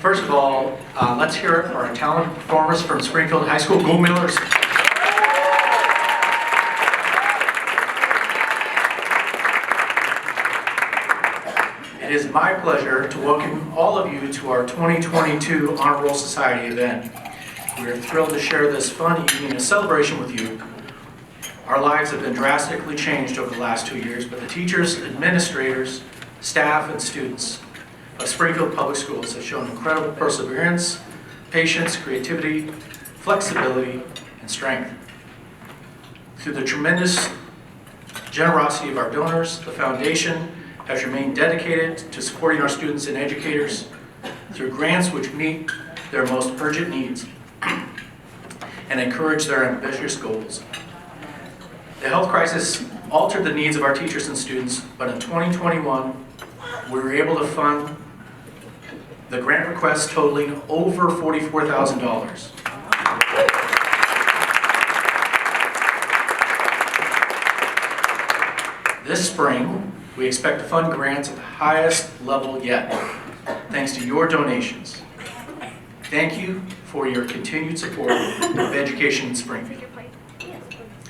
First of all, let's hear it for our talented performers from Springfield High School, Gold Millers. It is my pleasure to welcome all of you to our 2022 Honor Roll Society event. We are thrilled to share this fun evening and celebration with you. Our lives have been drastically changed over the last 2 years, but the teachers, administrators, staff, and students of Springfield Public Schools have shown incredible perseverance, patience, creativity, flexibility, and strength. Through the tremendous generosity of our donors, the foundation has remained dedicated to supporting our students and educators through grants which meet their most urgent needs and encourage their ambitious goals. The health crisis altered the needs of our teachers and students, but in 2021, we were able to fund the grant requests totaling over $44,000. This spring, we expect to fund grants at the highest level yet, thanks to your donations. Thank you for your continued support of education in Springfield.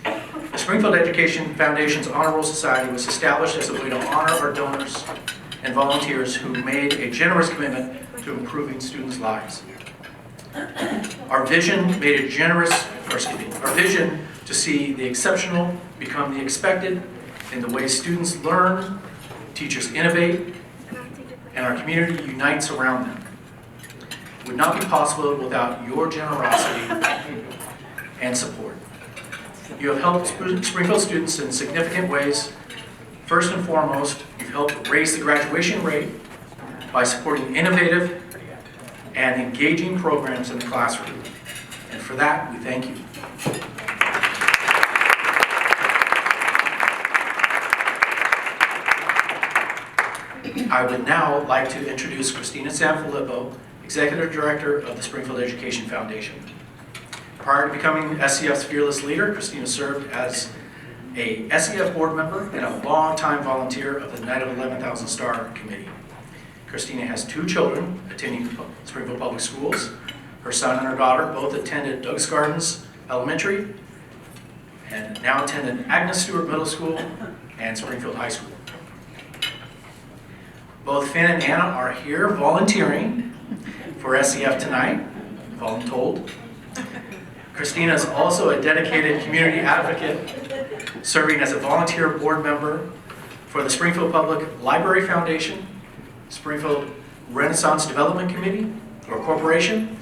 The Springfield Education Foundation's Honor Roll Society was established as a way to honor our donors and volunteers who made a generous commitment to improving students' lives. Our vision to see the exceptional become the expected in the way students learn, teachers innovate, and our community unites around them would not be possible without your generosity and support. You have helped Springfield students in significant ways. First and foremost, you've helped raise the graduation rate by supporting innovative and engaging programs in the classroom. And for that, we thank you. I would now like to introduce Christina Sanford, Felipo, Executive Director of the Springfield Education Foundation. Prior to becoming SEF's fearless leader, Christina served as a SEF Board Member and a long-time volunteer of the Night of 11,000 Star Committee. Christina has 2 children attending Springfield Public Schools. Her son and her daughter both attended Doug's Gardens Elementary and now attend Agnes Stewart Middle School and Springfield High School. Both Finn and Anna are here volunteering for SEF tonight, if all I'm told. Christina is also a dedicated community advocate, serving as a volunteer board member for the Springfield Public Library Foundation, Springfield Renaissance Development Committee, or Corporation,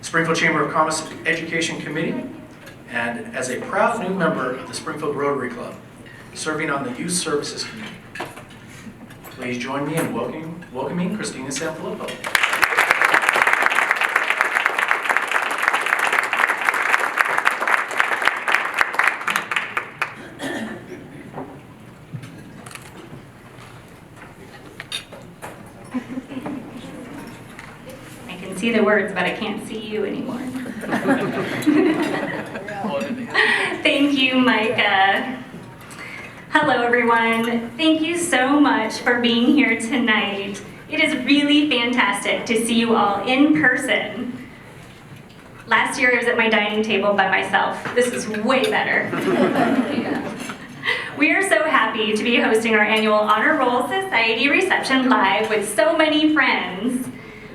Springfield Chamber of Commerce Education Committee, and as a proud new member of the Springfield Rotary Club, serving on the Youth Services Committee. Please join me in welcoming Christina Sanford. I can see the words, but I can't see you anymore. Thank you, Micah. Hello, everyone. Thank you so much for being here tonight. It is really fantastic to see you all in person. Last year, I was at my dining table by myself. This is way better. We are so happy to be hosting our annual Honor Roll Society reception live with so many friends.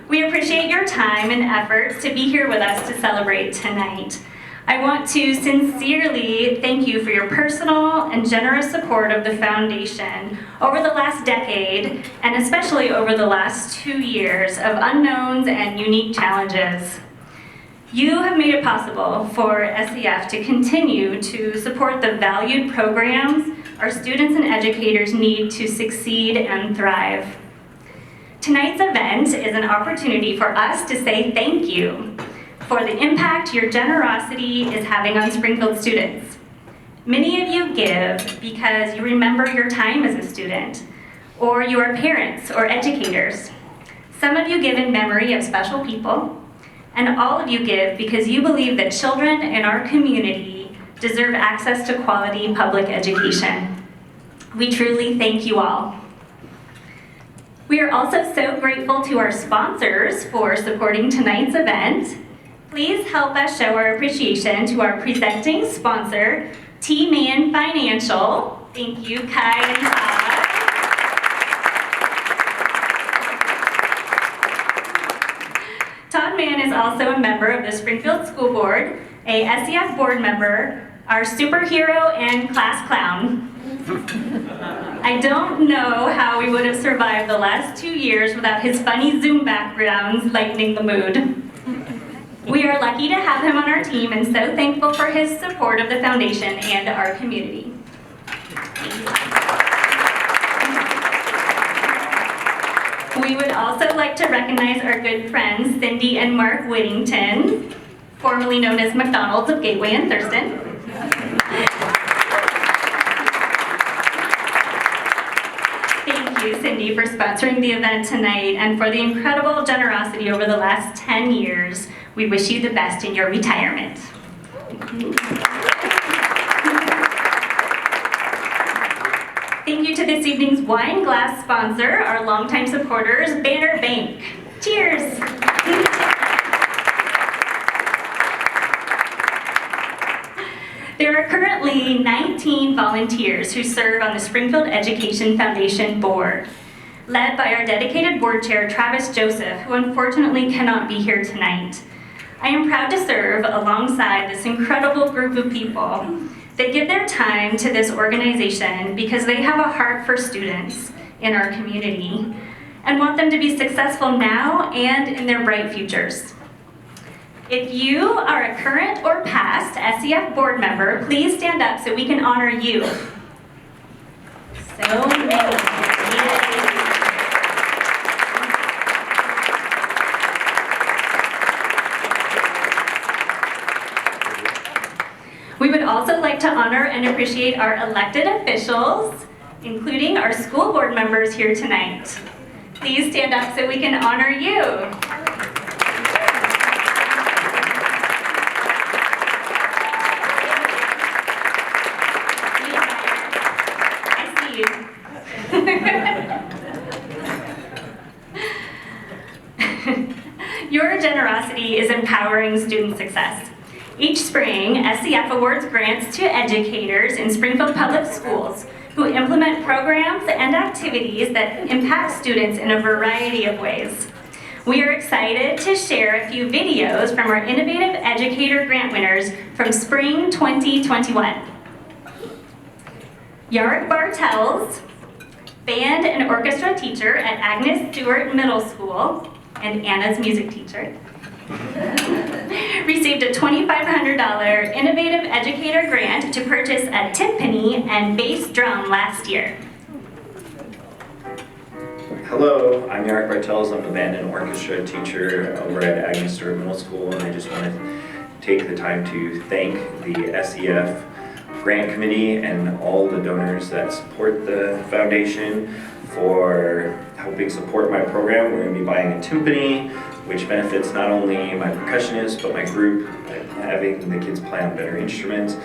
We appreciate your time and efforts to be here with us to celebrate tonight. I want to sincerely thank you for your personal and generous support of the foundation over the last decade, and especially over the last 2 years of unknowns and unique challenges. You have made it possible for SEF to continue to support the valued programs our students and educators need to succeed and thrive. Tonight's event is an opportunity for us to say thank you for the impact your generosity is having on Springfield students. Many of you give because you remember your time as a student, or you are parents or educators. Some of you give in memory of special people, and all of you give because you believe that children in our community deserve access to quality public education. We truly thank you all. We are also so grateful to our sponsors for supporting tonight's event. Please help us show our appreciation to our presenting sponsor, T-Man Financial. Thank you, Kai and Todd. Todd Mann is also a member of the Springfield School Board, a SEF Board Member, our superhero and class clown. I don't know how we would have survived the last 2 years without his funny Zoom backgrounds lightening the mood. We are lucky to have him on our team and so thankful for his support of the foundation and our community. We would also like to recognize our good friends Cindy and Mark Whittington, formerly known as McDonald's of Gateway and Thurston. Thank you, Cindy, for sponsoring the event tonight and for the incredible generosity over the last 10 years. We wish you the best in your retirement. Thank you to this evening's wine glass sponsor, our longtime supporters, Banner Bank. Cheers! There are currently 19 volunteers who serve on the Springfield Education Foundation Board, led by our dedicated board chair, Travis Joseph, who unfortunately cannot be here tonight. I am proud to serve alongside this incredible group of people. They give their time to this organization because they have a heart for students in our community and want them to be successful now and in their bright futures. If you are a current or past SEF board member, please stand up so we can honor you. So many. We would also like to honor and appreciate our elected officials, including our school board members here tonight. Please stand up so we can honor you. I see you. Your generosity is empowering student success. Each spring, SEF awards grants to educators in Springfield Public Schools who implement programs and activities that impact students in a variety of ways. We are excited to share a few videos from our Innovative Educator Grant winners from Spring 2021. Yarick Bartels, band and orchestra teacher at Agnes Stewart Middle School and Anna's music teacher, received a $2,500 Innovative Educator Grant to purchase a timpani and bass drum last year. Hello, I'm Erik Bartels. I'm the band and orchestra teacher over at Agnes Stewart Middle School, and I just want to take the time to thank the SEF Grant Committee and all the donors that support the foundation for helping support my program. We're going to be buying a timpani, which benefits not only my percussionists, but my group. Having the kids play on better instruments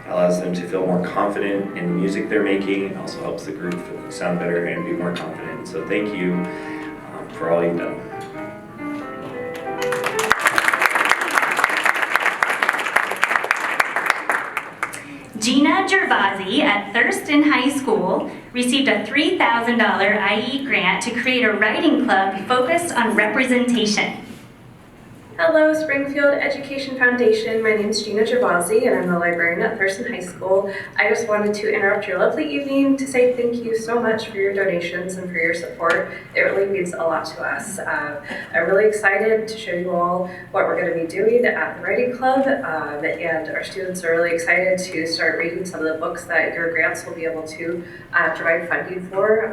allows them to feel more confident in the music they're making. It also helps the group sound better and be more confident. So thank you for all you've done. Gina Gervasi at Thurston High School received a $3,000 IE grant to create a writing club focused on representation. Hello, Springfield Education Foundation. My name is Gina Gervasi, and I'm the librarian at Thurston High School. I just wanted to interrupt your lovely evening to say thank you so much for your donations and for your support. It really means a lot to us. I'm really excited to show you all what we're going to be doing at the Writing Club, and our students are really excited to start reading some of the books that your grants will be able to provide funding for.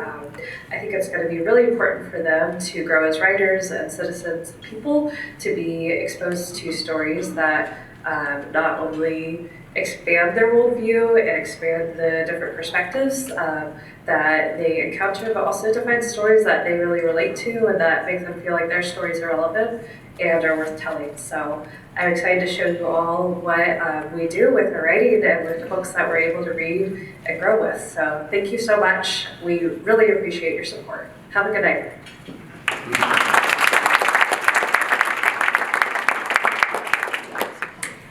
I think it's going to be really important for them to grow as writers and citizens and people, to be exposed to stories that not only expand their worldview and expand the different perspectives that they encounter, but also to find stories that they really relate to and that make them feel like their stories are relevant and are worth telling. So I'm excited to show you all what we do with our writing and with the books that we're able to read and grow with. So thank you so much. We really appreciate your support. Have a good night.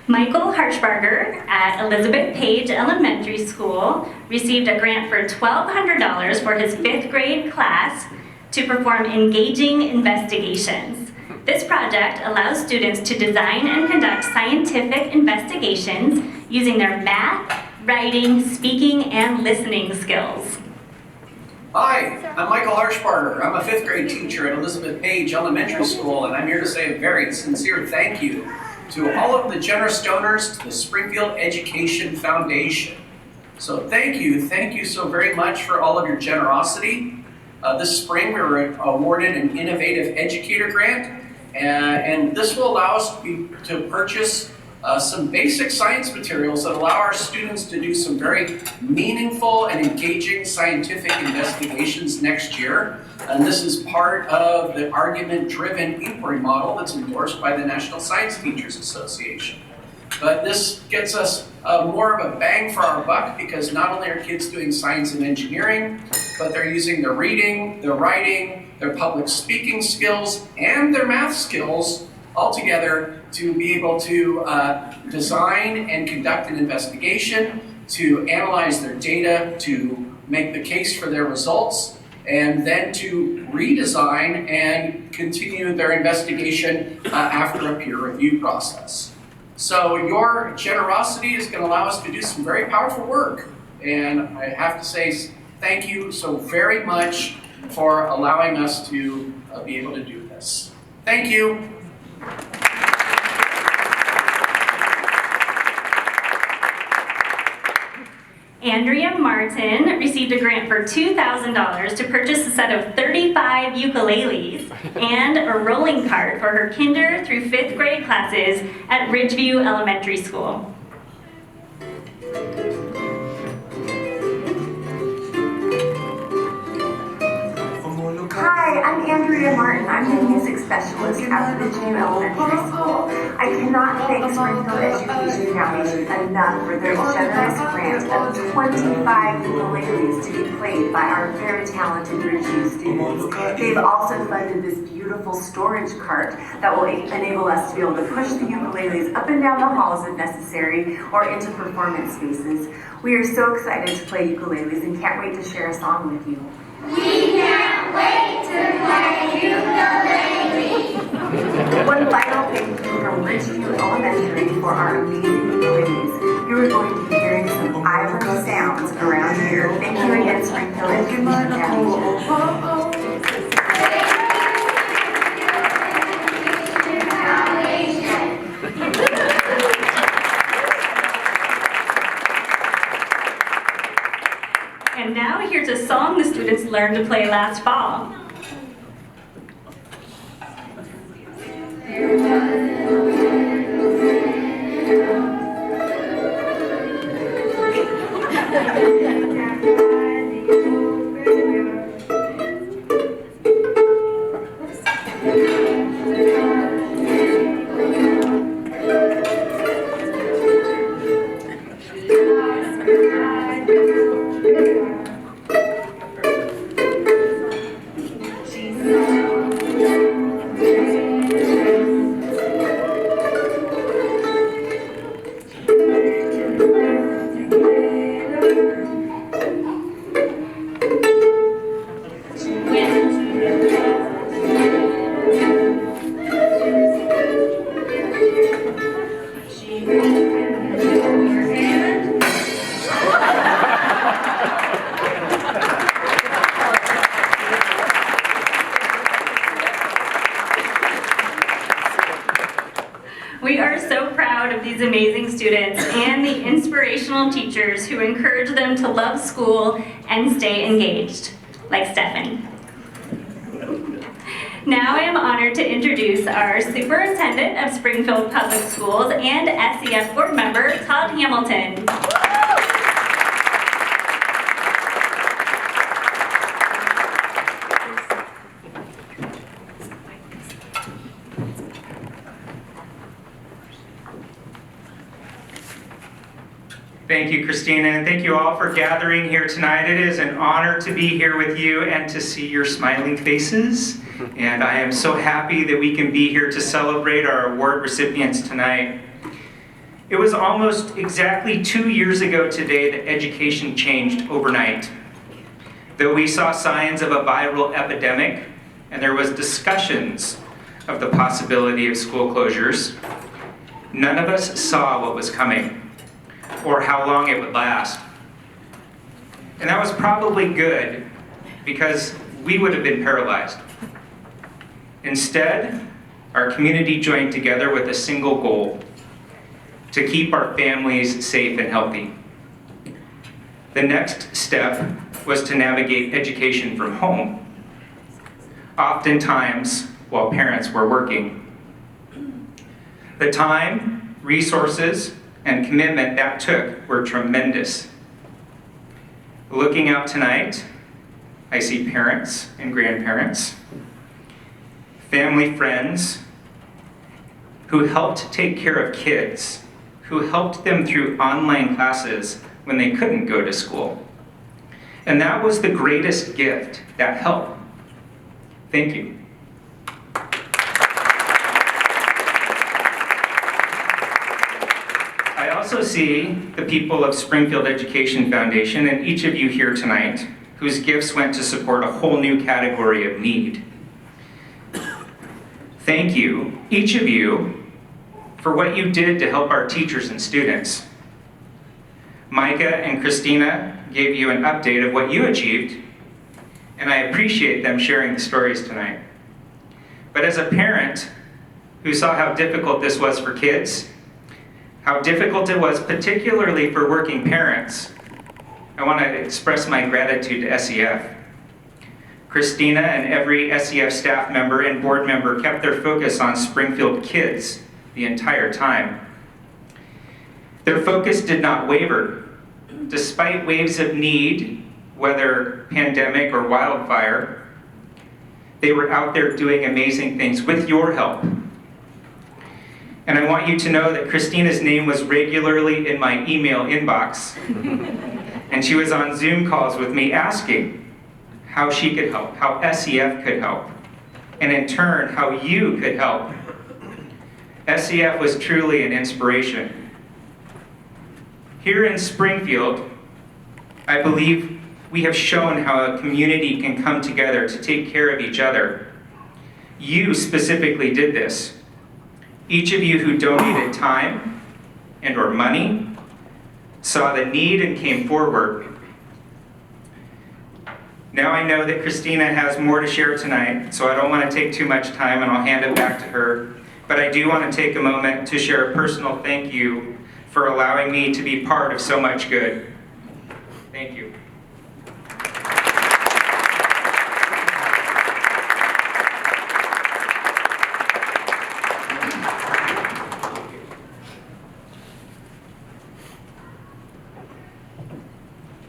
Michael Harshbarger at Elizabeth Page Elementary School received a grant for $1,200 for his 5th grade class to perform engaging investigations. This project allows students to design and conduct scientific investigations using their math, writing, speaking, and listening skills. Hi, I'm Michael Harshbarger. I'm a 5th grade teacher at Elizabeth Page Elementary School, and I'm here to say a very sincere thank you to all of the generous donors to the Springfield Education Foundation. So thank you so very much for all of your generosity. This spring we were awarded an Innovative Educator Grant, and this will allow us to purchase some basic science materials that allow our students to do some very meaningful and engaging scientific investigations next year. And this is part of the argument-driven inquiry model that's endorsed by the National Science Teachers Association. But this gets us more of a bang for our buck, because not only are kids doing science and engineering, but they're using their reading, their writing, their public speaking skills, and their math skills all together to be able to design and conduct an investigation, to analyze their data, to make the case for their results, and then to redesign and continue their investigation after a peer review process. So your generosity is going to allow us to do some very powerful work. And I have to say thank you so very much for allowing us to be able to do this. Thank you. Andrea Martin received a grant for $2,000 to purchase a set of 35 ukuleles and a rolling cart for her kinder through 5th grade classes at Ridgeview Elementary School. Hi, I'm Andrea Martin. I'm the music specialist at Ridgeview Elementary School. I cannot thank Springfield Education Foundation enough for their generous grant of 25 ukuleles to be played by our very talented Ridgeview students. They've also funded this beautiful storage cart that will enable us to be able to push the ukuleles up and down the halls if necessary, or into performance spaces. We are so excited to play ukuleles and can't wait to share a song with you. We can't wait to play ukulele. One final thank you from Ridgeview Elementary for our amazing ukuleles. You are going to be hearing some island sounds around here. Thank you again, Springfield Education Foundation. And now here's a song the students learned to play last fall. We are so proud of these amazing students and the inspirational teachers who encourage them to love school and stay engaged, like Stephanie. Now I am honored to introduce our Superintendent of Springfield Public Schools and SEF Board Member, Todd Hamilton. Thank you, Christina, and thank you all for gathering here tonight. It is an honor to be here with you and to see your smiling faces. And I am so happy that we can be here to celebrate our award recipients tonight. It was almost exactly 2 years ago today that education changed overnight. Though we saw signs of a viral epidemic and there was discussions of the possibility of school closures, none of us saw what was coming or how long it would last. And that was probably good because we would have been paralyzed. Instead, our community joined together with a single goal: to keep our families safe and healthy. The next step was to navigate education from home, oftentimes while parents were working. The time, resources, and commitment that took were tremendous. Looking out tonight, I see parents and grandparents, family friends who helped take care of kids, who helped them through online classes when they couldn't go to school. And that was the greatest gift, that help. Thank you. I also see the people of Springfield Education Foundation and each of you here tonight whose gifts went to support a whole new category of need. Thank you, each of you, for what you did to help our teachers and students. Micah and Christina gave you an update of what you achieved, and I appreciate them sharing the stories tonight. But as a parent who saw how difficult this was for kids, how difficult it was particularly for working parents, I want to express my gratitude to SEF. Christina and every SEF staff member and board member kept their focus on Springfield kids the entire time. Their focus did not waver. Despite waves of need, whether pandemic or wildfire, they were out there doing amazing things with your help. And I want you to know that Christina's name was regularly in my email inbox, and she was on Zoom calls with me asking how she could help, how SEF could help, and in turn, how you could help. SEF was truly an inspiration. Here in Springfield, I believe we have shown how a community can come together to take care of each other. You specifically did this. Each of you who donated time and or money saw the need and came forward. Now I know that Christina has more to share tonight, so I don't want to take too much time and I'll hand it back to her. But I do want to take a moment to share a personal thank you for allowing me to be part of so much good. Thank you.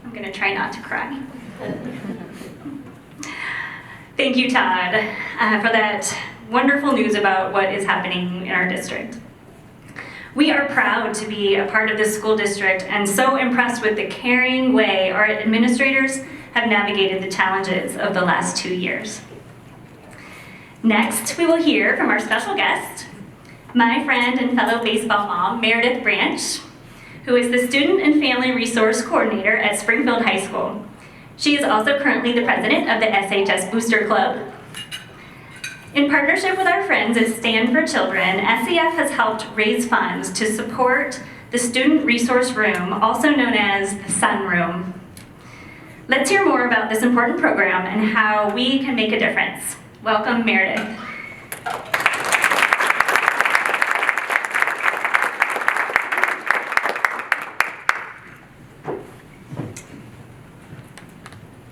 I'm going to try not to cry. Thank you, Todd, for that wonderful news about what is happening in our district. We are proud to be a part of this school district and so impressed with the caring way our administrators have navigated the challenges of the last 2 years. Next, we will hear from our special guest, my friend and fellow baseball mom, Meredith Branch, who is the Student and Family Resource Coordinator at Springfield High School. She is also currently the president of the SHS Booster Club. In partnership with our friends at Stand for Children, SEF has helped raise funds to support the Student Resource Room, also known as the Sun Room. Let's hear more about this important program and how we can make a difference. Welcome, Meredith.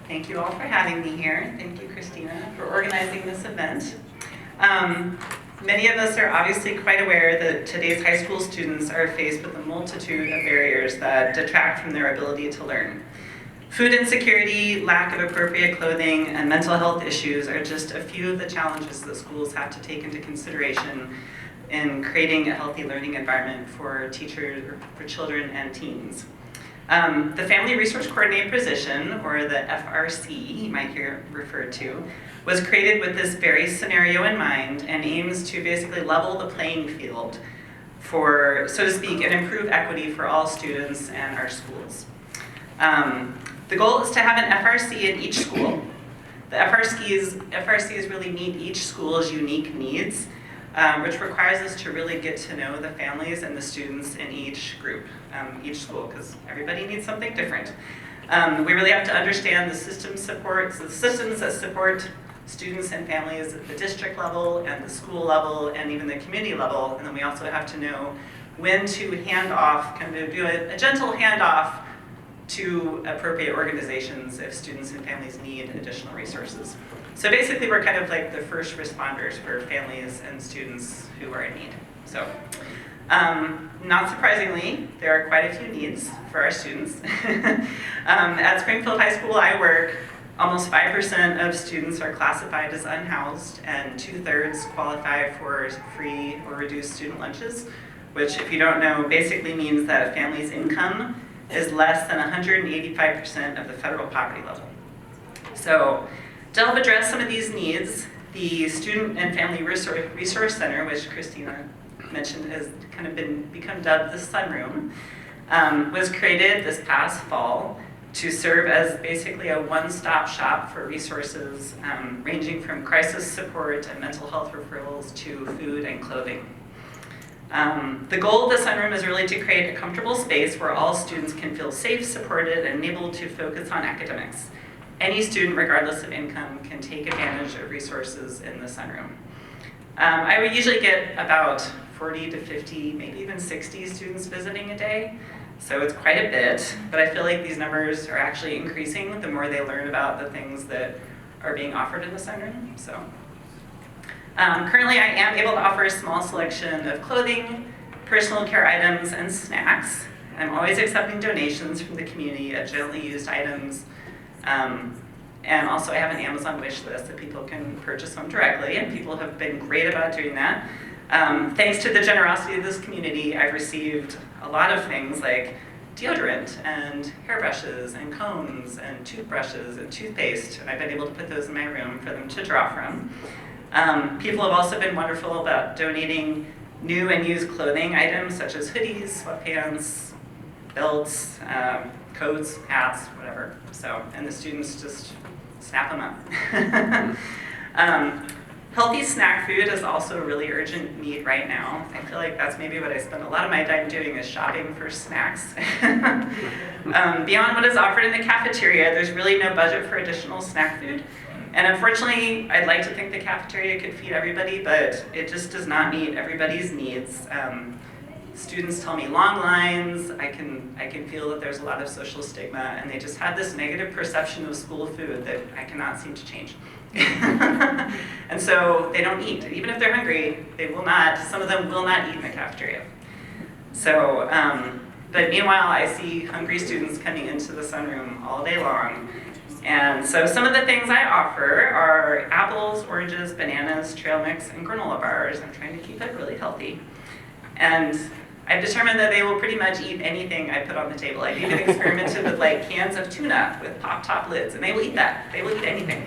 Thank you all for having me here. Thank you, Christina, for organizing this event. Many of us are obviously quite aware that today's high school students are faced with a multitude of barriers that detract from their ability to learn. Food insecurity, lack of appropriate clothing, and mental health issues are just a few of the challenges that schools have to take into consideration in creating a healthy learning environment for teachers, for children and teens. The Family Resource Coordinator position, or the FRC, you might hear referred to, was created with this very scenario in mind and aims to basically level the playing field for, so to speak, and improve equity for all students and our schools. The goal is to have an FRC in each school. The FRCs really meet each school's unique needs, which requires us to really get to know the families and the students in each group, each school, because everybody needs something different. We really have to understand the systems that support students and families at the district level and the school level and even the community level, and then we also have to know when to hand off, kind of do a gentle handoff to appropriate organizations if students and families need additional resources. So basically we're kind of like the first responders for families and students who are in need. So not surprisingly, there are quite a few needs for our students. At Springfield High School I work, almost 5% of students are classified as unhoused and 2/3 qualify for free or reduced student lunches, which if you don't know basically means that a family's income is less than 185% of the federal poverty level. So to help address some of these needs, the Student and Family Resource Center, which Christina mentioned has kind of become dubbed the Sunroom, was created this past fall to serve as basically a one-stop shop for resources ranging from crisis support and mental health referrals to food and clothing. The goal of the Sunroom is really to create a comfortable space where all students can feel safe, supported, and able to focus on academics. Any student, regardless of income, can take advantage of resources in the Sunroom. I would usually get about 40 to 50, maybe even 60 students visiting a day, so it's quite a bit, but I feel like these numbers are actually increasing the more they learn about the things that are being offered in the Sunroom. So. Currently, I am able to offer a small selection of clothing, personal care items, and snacks. I'm always accepting donations from the community of gently used items. And also I have an Amazon wish list that people can purchase from directly, and people have been great about doing that. Thanks to the generosity of this community, I've received a lot of things like deodorant and hairbrushes and combs and toothbrushes and toothpaste, and I've been able to put those in my room for them to draw from. People have also been wonderful about donating new and used clothing items such as hoodies, sweatpants, belts, coats, hats, whatever. So, and the students just snap them up. Healthy snack food is also a really urgent need right now. I feel like that's maybe what I spend a lot of my time doing is shopping for snacks. Beyond what is offered in the cafeteria, there's really no budget for additional snack food. And unfortunately, I'd like to think the cafeteria could feed everybody, but it just does not meet everybody's needs. Students tell me long lines, I can feel that there's a lot of social stigma, and they just have this negative perception of school food that I cannot seem to change. And so they don't eat. Even if they're hungry, they will not, some of them will not eat in the cafeteria. So, but meanwhile, I see hungry students coming into the Sunroom all day long. And so some of the things I offer are apples, oranges, bananas, trail mix, and granola bars. I'm trying to keep it really healthy. And I've determined that they will pretty much eat anything I put on the table. I've even experimented with like cans of tuna with pop-top lids, and they will eat that. They will eat anything.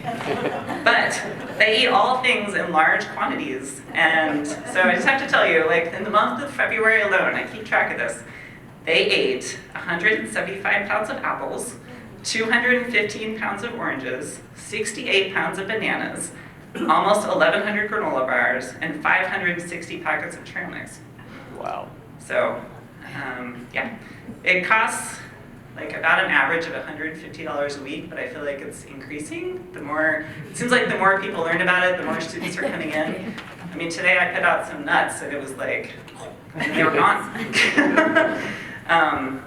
But they eat all things in large quantities. And so I just have to tell you, like in the month of February alone, I keep track of this, they ate 175 pounds of apples, 215 pounds of oranges, 68 pounds of bananas, almost 1,100 granola bars, and 560 packets of trail mix. Wow. So, yeah, it costs like about an average of $150 a week, but I feel like it's increasing. It seems like the more people learn about it, the more students are coming in. I mean, today I put out some nuts, and it was like, and they were gone.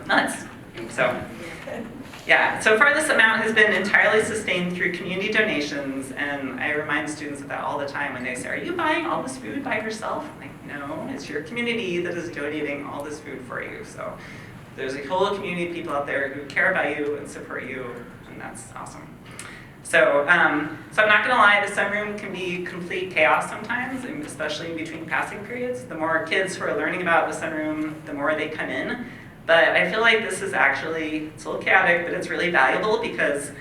Nuts. So. Yeah, so far this amount has been entirely sustained through community donations, and I remind students of that all the time when they say, are you buying all this food by yourself? I'm like, no, it's your community that is donating all this food for you. So there's a whole community of people out there who care about you and support you, and that's awesome. So, so I'm not gonna lie, the Sunroom can be complete chaos sometimes, and especially in between passing periods. The more kids who are learning about the Sunroom, the more they come in. But I feel like this is actually, it's a little chaotic, but it's really valuable because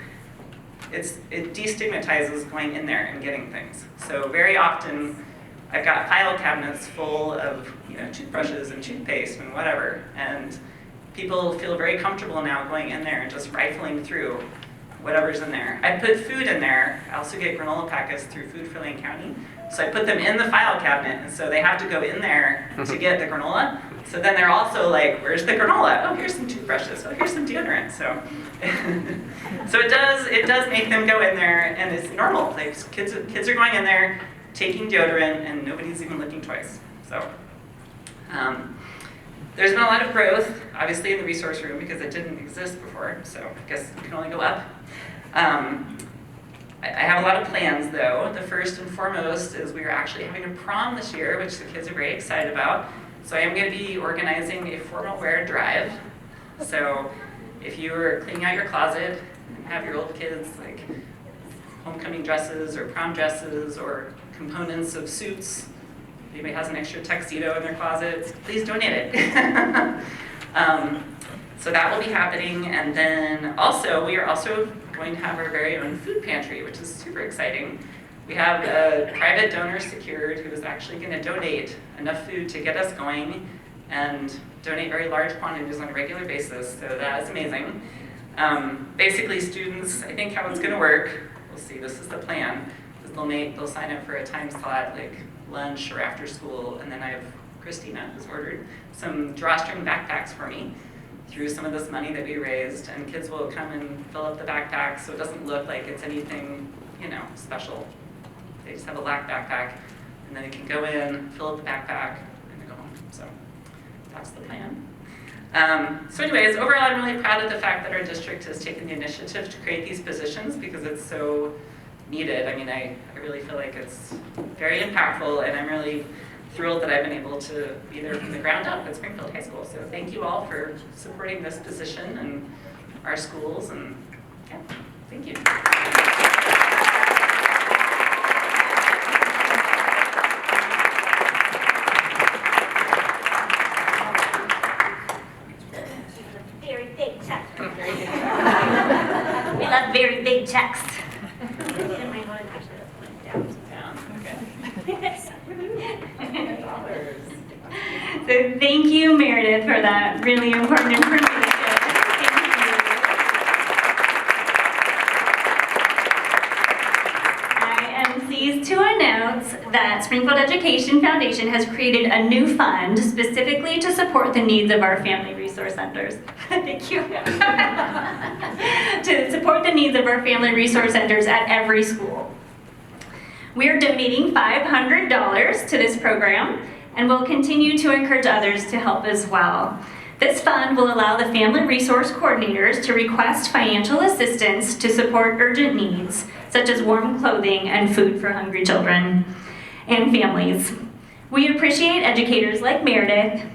it destigmatizes going in there and getting things. So very often, I've got file cabinets full of toothbrushes and toothpaste and whatever, and people feel very comfortable now going in there and just rifling through whatever's in there. I put food in there. I also get granola packets through Food for Lane County. So I put them in the file cabinet, and so they have to go in there to get the granola. So then they're also like, where's the granola? Oh, here's some toothbrushes. Oh, here's some deodorant. So, so it does make them go in there, and it's normal. Like kids are going in there, taking deodorant, and nobody's even looking twice. So there's been a lot of growth, obviously, in the resource room because it didn't exist before. So I guess it can only go up. I have a lot of plans, though. The first and foremost is we are actually having a prom this year, which the kids are very excited about. So I am going to be organizing a formal wear drive. So if you are cleaning out your closet and have your old kids like homecoming dresses or prom dresses or components of suits, if anybody has an extra tuxedo in their closets, please donate it. So that will be happening, and then also we are also going to have our very own food pantry, which is super exciting. We have a private donor secured who is actually going to donate enough food to get us going and donate very large quantities on a regular basis, so that is amazing. Basically, students, I think how it's going to work, we'll see, this is the plan, is they'll sign up for a time slot like lunch or after school, and then I have Christina who's ordered some drawstring backpacks for me through some of this money that we raised, and kids will come and fill up the backpack so it doesn't look like it's anything, special. They just have a black backpack, and then they can go in, fill up the backpack, and they go home. So that's the plan. So anyways, overall, I'm really proud of the fact that our district has taken the initiative to create these positions because it's so needed. I mean, I really feel like it's very impactful, and I'm really thrilled that I've been able to be there from the ground up at Springfield High School. So thank you all for supporting this position and our schools, and yeah, thank you. Very big check. We love very big checks. So thank you, Meredith, for that really important information. I am pleased to announce that Springfield Education Foundation has created a new fund specifically to support the needs of our family resource centers. Thank you. To support the needs of our family resource centers at every school. We are donating $500 to this program, and we'll continue to encourage others to help as well. This fund will allow the family resource coordinators to request financial assistance to support urgent needs, such as warm clothing and food for hungry children and families. We appreciate educators like Meredith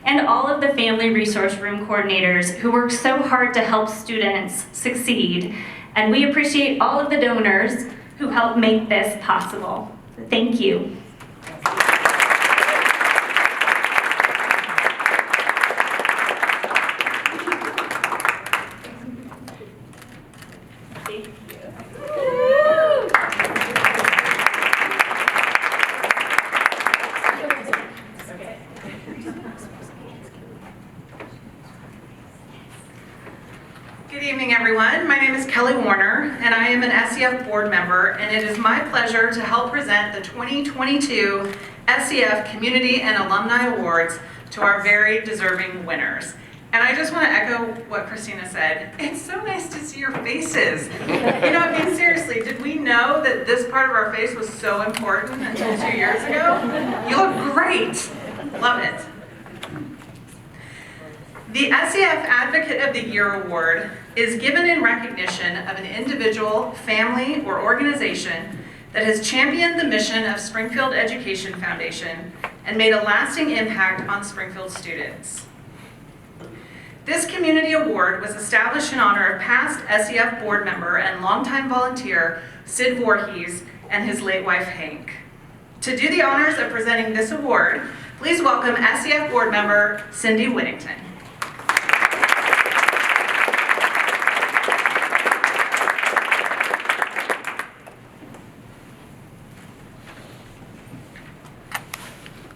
and all of the family resource room coordinators who work so hard to help students succeed. And we appreciate all of the donors who help make this possible. Thank you. Good evening, everyone. My name is Kelly Warner, and I am an SEF Board Member, and it is my pleasure to help present the 2022 SEF Community and Alumni Awards to our very deserving winners. And I just want to echo what Christina said. It's so nice to see your faces. I mean, seriously, did we know that this part of our face was so important until 2 years ago? You look great. Love it. The SEF Advocate of the Year Award is given in recognition of an individual, family, or organization that has championed the mission of Springfield Education Foundation and made a lasting impact on Springfield students. This community award was established in honor of past SEF board member and longtime volunteer Sid Voorhees and his late wife Hank. To do the honors of presenting this award, please welcome SEF board member Cindy Whittington.